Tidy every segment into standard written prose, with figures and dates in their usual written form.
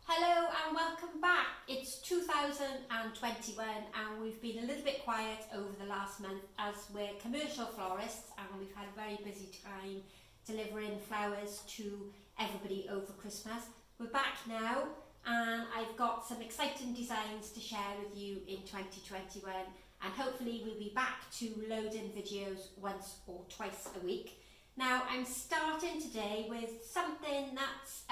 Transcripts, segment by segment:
Hello and welcome back. It's 2021 and we've been a little bit quiet over the last month as we're commercial florists and we've had a very busy time delivering flowers to everybody over Christmas. We're back now and I've got some exciting designs to share with you in 2021 and hopefully we'll be back to loading videos once or twice a week. Now I'm starting today with something that's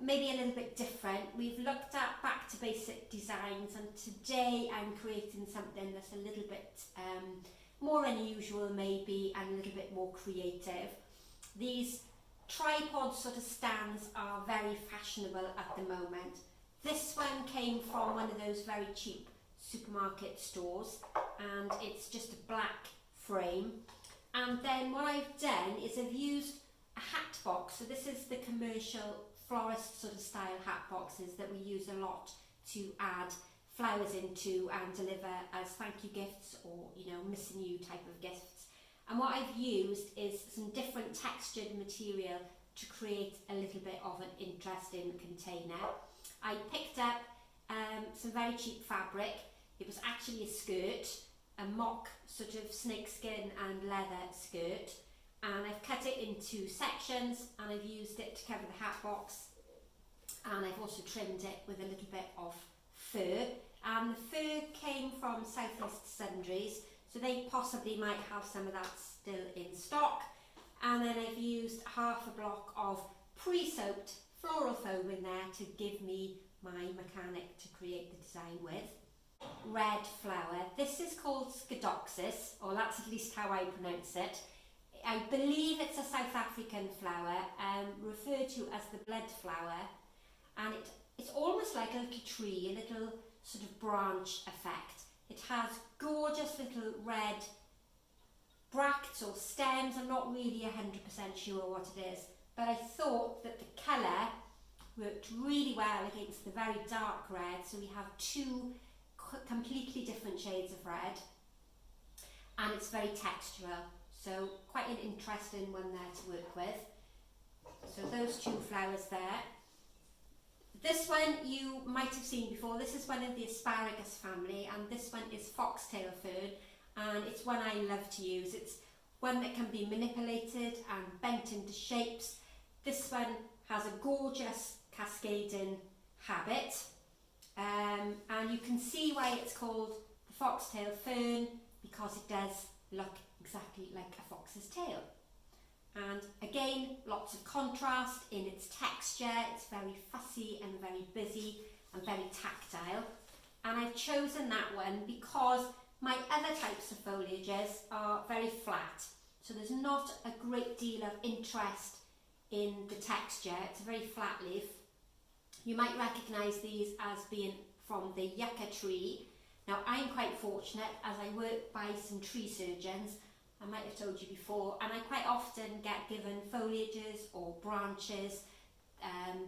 maybe a little bit different. We've looked at back to basic designs and today I'm creating something that's a little bit more unusual maybe and a little bit more creative. These tripod sort of stands are very fashionable at the moment. This one came from one of those very cheap supermarket stores and it's just a black frame. And then what I've done is I've used a hat box. So this is the commercial florist sort of style hat boxes that we use a lot to add flowers into and deliver as thank you gifts or missing you type of gifts. And what I've used is some different textured material to create a little bit of an interesting container. I picked up some very cheap fabric. It was actually a skirt, a mock sort of snakeskin and leather skirt. And I've cut it into sections and I've used it to cover the hat box, and I've also trimmed it with a little bit of fur, and the fur came from Southeast Sundries, so they possibly might have some of that still in stock. And then I've used half a block of pre-soaked floral foam in there to give me my mechanic to create the design with. Red flower, this is called Scadoxus, or that's at least how I pronounce it. I believe it's a South African flower, referred to as the blood flower, and it's almost like a little tree, a little sort of branch effect. It has gorgeous little red bracts or stems. I'm not really 100% sure what it is, but I thought that the colour worked really well against the very dark red, so we have two completely different shades of red, and it's very textural. So quite an interesting one there to work with. So those two flowers there. This one you might have seen before. This is one of the asparagus family, and this one is Foxtail fern, and it's one I love to use. It's one that can be manipulated and bent into shapes. This one has a gorgeous cascading habit, and you can see why it's called the Foxtail fern, because it does look exactly like a fox's tail. And again, lots of contrast in its texture. It's very fussy and very busy and very tactile. And I've chosen that one because my other types of foliages are very flat. So there's not a great deal of interest in the texture. It's a very flat leaf. You might recognise these as being from the Yucca tree. Now I'm quite fortunate as I work by some tree surgeons, I might have told you before, and I quite often get given foliages or branches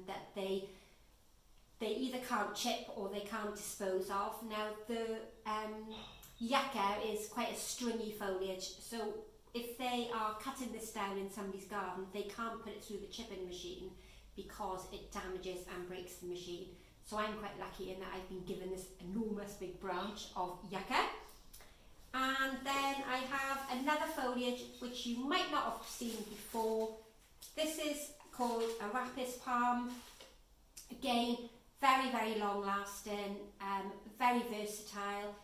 that they either can't chip or they can't dispose of. Now the Yucca is quite a stringy foliage, so if they are cutting this down in somebody's garden, they can't put it through the chipping machine because it damages and breaks the machine. So I'm quite lucky in that I've been given this enormous big branch of Yucca. And then I have another foliage which you might not have seen before. This is called a Rhapis Palm. Again, very, very long lasting, very versatile.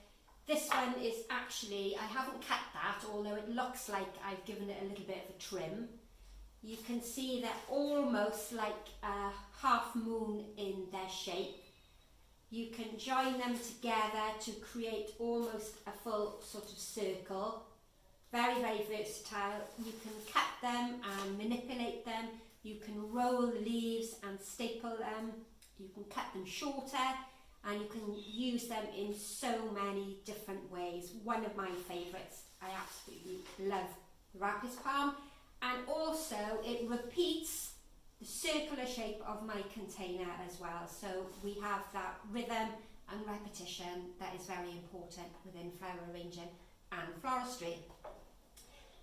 This one is actually, I haven't cut that, although it looks like I've given it a little bit of a trim. You can see they're almost like a half moon in their shape. You can join them together to create almost a full sort of circle. Very, very versatile. You can cut them and manipulate them. You can roll the leaves and staple them. You can cut them shorter, and you can use them in so many different ways. One of my favourites, I absolutely love the Rhapis Palm, and also it repeats the circular shape of my container as well. So we have that rhythm and repetition that is very important within flower arranging and floristry.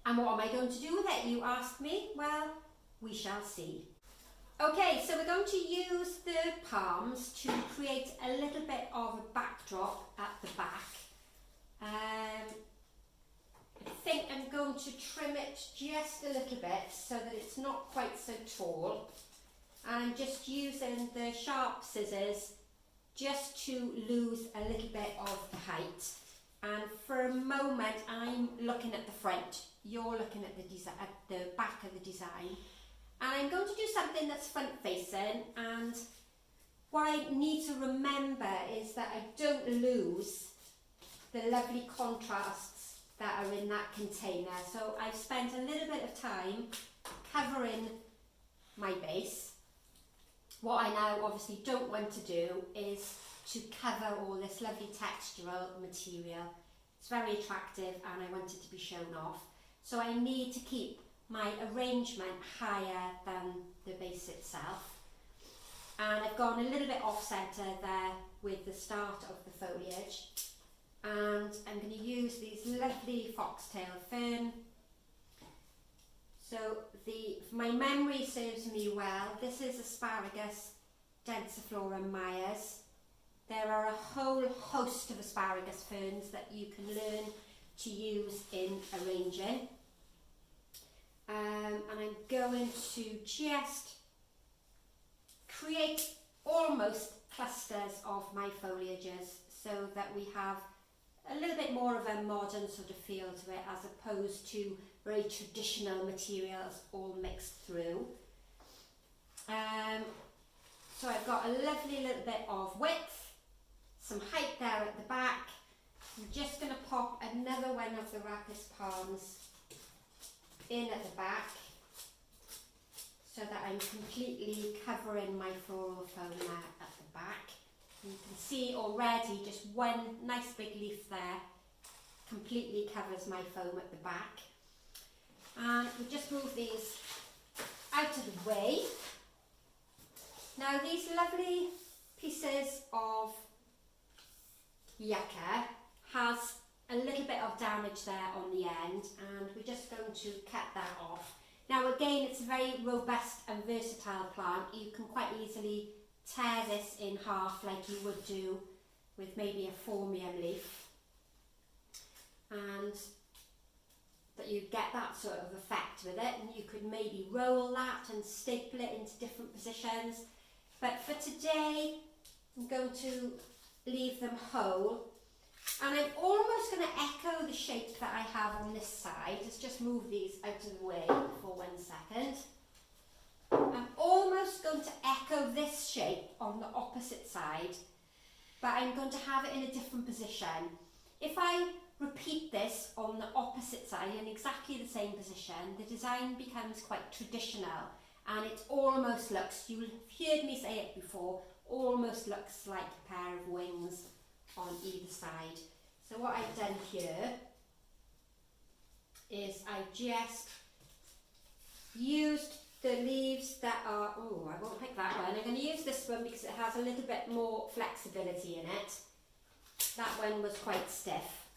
And what am I going to do with it, you ask me? Well, we shall see. Okay, so we're going to use the palms to create a little bit of a backdrop at the back. I think I'm going to trim it just a little bit so that it's not quite so tall. And I'm just using the sharp scissors just to lose a little bit of the height. And for a moment, I'm looking at the front. You're looking at the back of the design. And I'm going to do something that's front facing, and what I need to remember is that I don't lose the lovely contrasts that are in that container. So I've spent a little bit of time covering my base. What I now obviously don't want to do is to cover all this lovely textural material. It's very attractive and I want it to be shown off. So I need to keep my arrangement higher than the base itself. And I've gone a little bit off centre there with the start of the foliage. And I'm going to use these lovely Foxtail fern. So if my memory serves me well, this is Asparagus densiflora Myers. There are a whole host of asparagus ferns that you can learn to use in arranging. And I'm going to just create almost clusters of my foliages so that we have a little bit more of a modern sort of feel to it, as opposed to very traditional materials all mixed through. So I've got a lovely little bit of width, some height there at the back. I'm just going to pop another one of the Rhapis Palms in at the back so that I'm completely covering my floral fauna at the back. You can see already just one nice big leaf there completely covers my foam at the back. And we'll just move these out of the way. Now these lovely pieces of Yucca has a little bit of damage there on the end, and we're just going to cut that off. Now again, it's a very robust and versatile plant. You can quite easily tear this in half like you would do with maybe a phormium leaf, and that you get that sort of effect with it. And you could maybe roll that and staple it into different positions, but for today I'm going to leave them whole. And I'm almost going to echo the shape that I have on this side. Let's just move these out of the way for 1 second. I'm almost going to echo this shape on the opposite side, but I'm going to have it in a different position. If I repeat this on the opposite side in exactly the same position, the design becomes quite traditional, and it almost looks, you've heard me say it before, almost looks like a pair of wings on either side. So what I've done here is I just used the leaves that are, oh, I won't pick that one. I'm going to use this one because it has a little bit more flexibility in it. That one was quite stiff.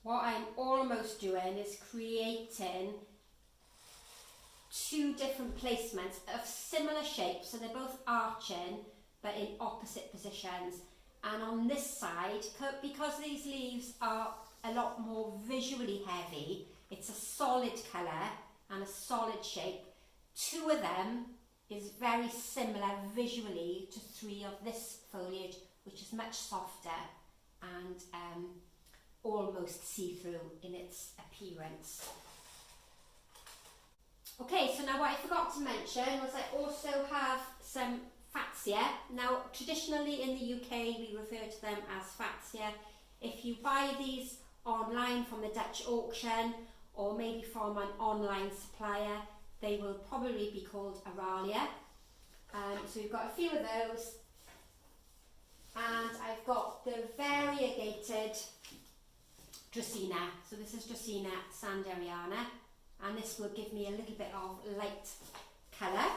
What I'm almost doing is creating two different placements of similar shapes, so they're both arching but in opposite positions. And on this side, because these leaves are a lot more visually heavy, it's a solid colour and a solid shape. Two of them is very similar visually to three of this foliage, which is much softer and almost see-through in its appearance. Okay, so now what I forgot to mention was I also have some Fatsia. Now, traditionally in the UK, we refer to them as Fatsia. If you buy these online from the Dutch auction or maybe from an online supplier, they will probably be called Aralia. So we've got a few of those, and I've got the variegated Draceana. So this is Draceana sanderiana, and this will give me a little bit of light colour.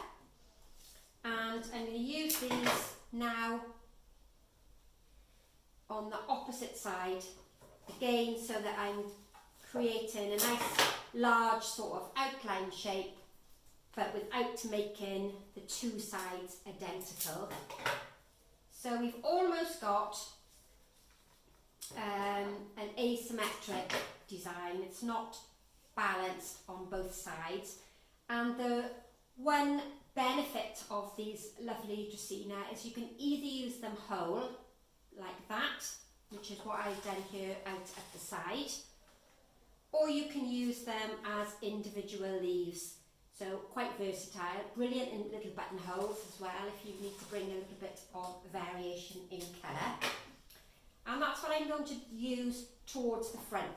And I'm going to use these now on the opposite side again, so that I'm creating a nice large sort of outline shape but without making the two sides identical. So we've almost got an asymmetric design. It's not balanced on both sides, and the one benefit of these lovely Draceana is you can either use them whole like that, which is what I've done here out at the side, or you can use them as individual leaves. So quite versatile, brilliant in little buttonholes as well if you need to bring a little bit of variation in colour. And that's what I'm going to use towards the front.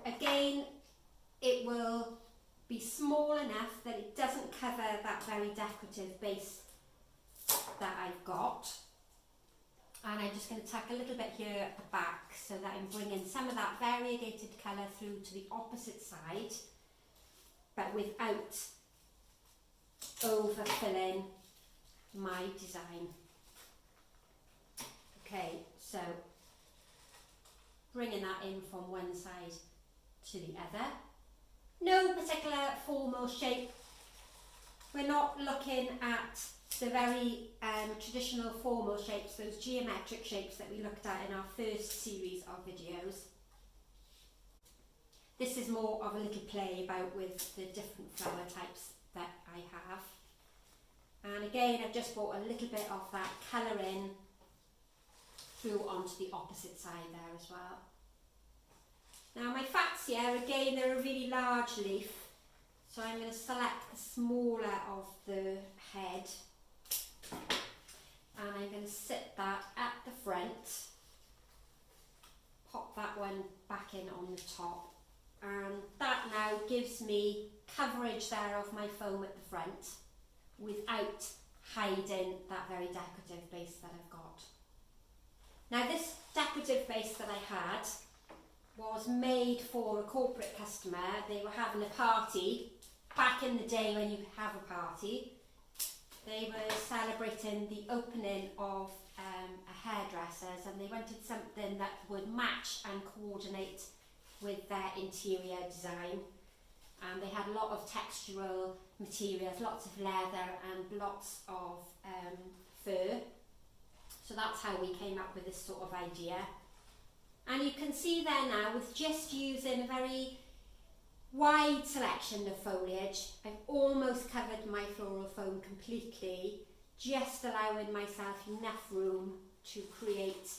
Again, it will be small enough that it doesn't cover that very decorative base that I've got. And I'm just going to tuck a little bit here at the back so that I'm bringing some of that variegated colour through to the opposite side, but without overfilling my design. Okay, so bringing that in from one side to the other. No particular formal shape. We're not looking at the very traditional formal shapes, those geometric shapes that we looked at in our first series of videos. This is more of a little play about with the different flower types that I have. And again, I've just brought a little bit of that colouring through onto the opposite side there as well. Now my Fatsia, again, they're a really large leaf, so I'm going to select the smaller of the head, and I'm going to sit that at the front, pop that one back in on the top, and that now gives me coverage there of my foam at the front without hiding that very decorative base that I've got. Now this decorative base that I had was made for a corporate customer. They were having a party back in the day when you could have a party. They were celebrating the opening of a hairdresser's, and they wanted something that would match and coordinate with their interior design. And they had a lot of textural materials, lots of leather and lots of fur. So that's how we came up with this sort of idea. And you can see there now, with just using a very wide selection of foliage, I've almost covered my floral foam completely, just allowing myself enough room to create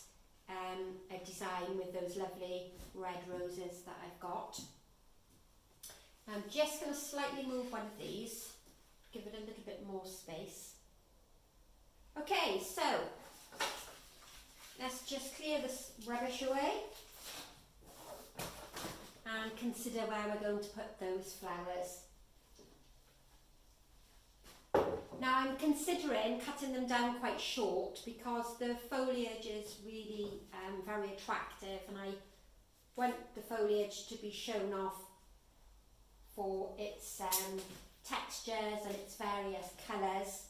a design with those lovely red roses that I've got. I'm just going to slightly move one of these, give it a little bit more space. Okay, so let's just clear this rubbish away and consider where we're going to put those flowers. Now I'm considering cutting them down quite short because the foliage is really very attractive, and I want the foliage to be shown off for its textures and its various colours.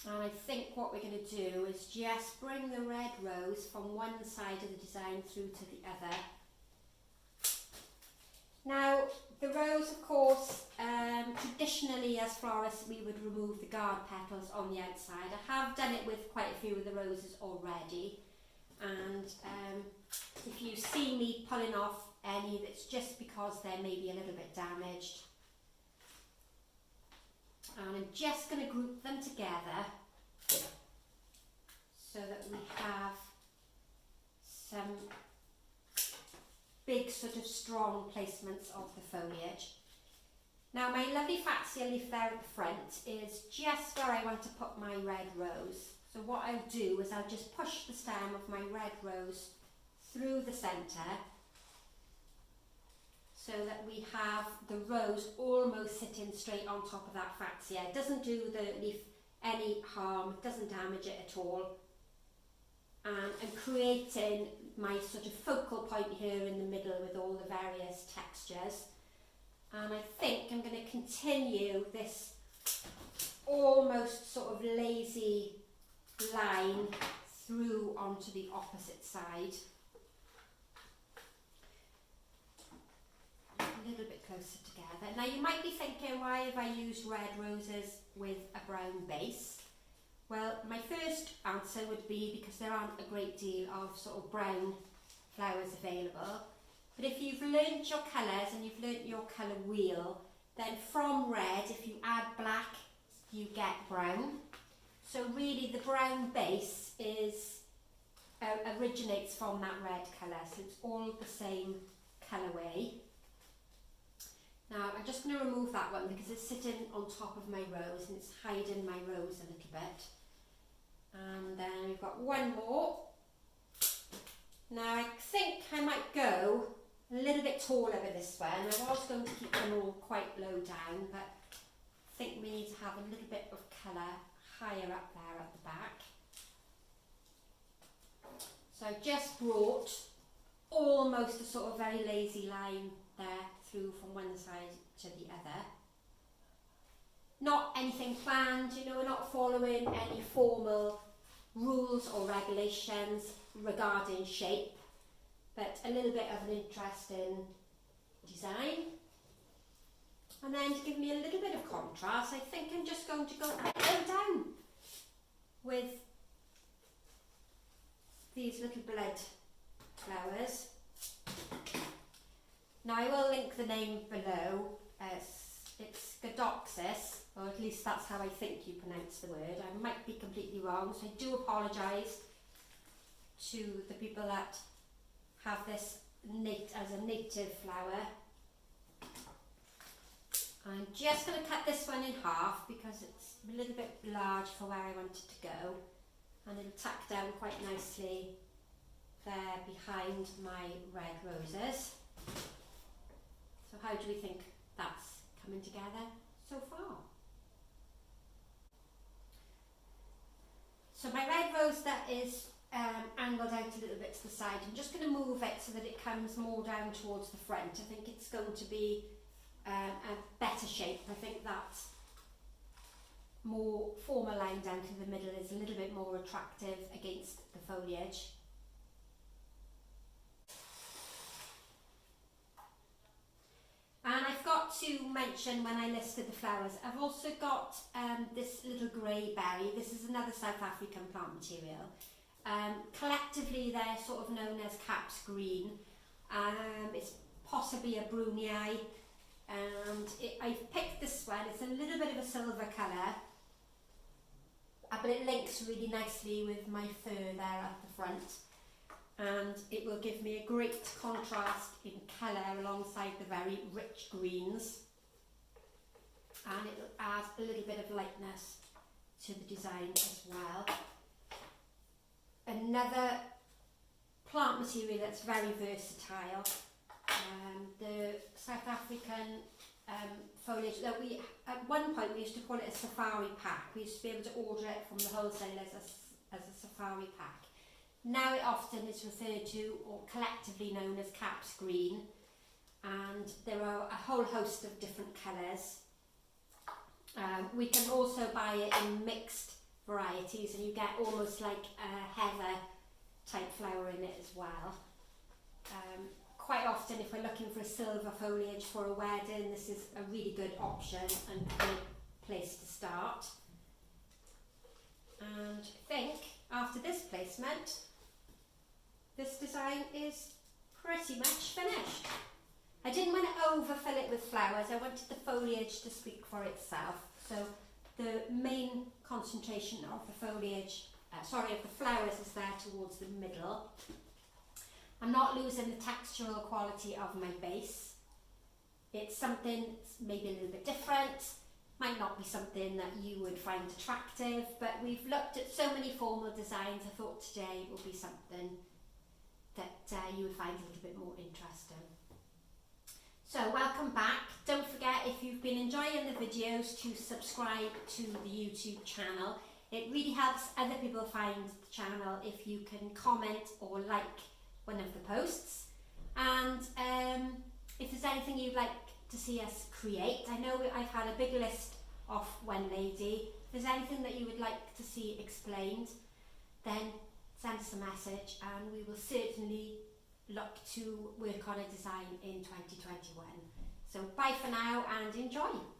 And I think what we're going to do is just bring the red rose from one side of the design through to the other. Now the rose, of course, traditionally as florists we would remove the guard petals on the outside. I have done it with quite a few of the roses already, and if you see me pulling off any, it's just because they're maybe a little bit damaged. And I'm just going to group them together so that we have some big sort of strong placements of the foliage. Now my lovely Fatsia leaf there at the front is just where I want to put my red rose. So what I'll do is I'll just push the stem of my red rose through the centre so that we have the rose almost sitting straight on top of that Fatsia. It doesn't do the leaf any harm, it doesn't damage it at all. And I'm creating my sort of focal point here in the middle with all the various textures. And I think I'm going to continue this almost sort of lazy line through onto the opposite side. A little bit closer closer together. Now you might be thinking, why have I used red roses with a brown base? Well, my first answer would be because there aren't a great deal of sort of brown flowers available. But if you've learnt your colours and you've learnt your colour wheel, then from red, if you add black, you get brown. So really the brown base originates from that red colour, so it's all the same colourway. Now I'm just going to remove that one because it's sitting on top of my rose and it's hiding my rose a little bit. And then we've got one more. Now I think I might go a little bit taller with this one. I was going to keep them all quite low down, but I think we need to have a little bit of colour higher up there at the back. So I've just brought almost a sort of very lazy line there through from one side to the other. Not anything planned, you know, we're not following any formal rules or regulations regarding shape, but a little bit of an interesting design. And then to give me a little bit of contrast, I think I'm just going to go down with these little blood flowers. Now I will link the name below. It's Scadoxus, or at least that's how I think you pronounce the word. I might be completely wrong, so I do apologise to the people that have this as a native flower. I'm just going to cut this one in half because it's a little bit large for where I want it to go, and it'll tuck down quite nicely there behind my red roses. So how do we think that's coming together so far? So my red rose that is angled out a little bit to the side, I'm just going to move it so that it comes more down towards the front. I think it's going to be a better shape. I think that more formal line down to the middle is a little bit more attractive against the foliage. And I forgot to mention when I listed the flowers, I've also got this little grey berry. This is another South African plant material. Collectively they're sort of known as Kaaps green. It's possibly a brunei, and I've picked this one. It's a little bit of a silver colour, but it links really nicely with my fur there at the front, and it will give me a great contrast in colour alongside the very rich greens, and it will add a little bit of lightness to the design as well. Another plant material that's very versatile, the South African foliage that we, at one point we used to call it a safari pack. We used to be able to order it from the wholesalers as a safari pack. Now it often is referred to or collectively known as Kaaps green, and there are a whole host of different colours. We can also buy it in mixed varieties, and you get almost like a heather type flower in it as well. Quite often if we're looking for a silver foliage for a wedding, this is a really good option and a good place to start. And I think after this placement, this design is pretty much finished. I didn't want to overfill it with flowers, I wanted the foliage to speak for itself. So the main concentration of the foliage, of the flowers is there towards the middle. I'm not losing the textural quality of my base. It's something maybe a little bit different, might not be something that you would find attractive, but we've looked at so many formal designs. I thought today would be something that you would find a little bit more interesting. So welcome back. Don't forget, if you've been enjoying the videos, to subscribe to the YouTube channel. It really helps other people find the channel if you can comment or like one of the posts. And if there's anything you'd like to see us create, I know I've had a big list of one lady. If there's anything that you would like to see explained, then send us a message and we will certainly look to work on a design in 2021. So bye for now and enjoy.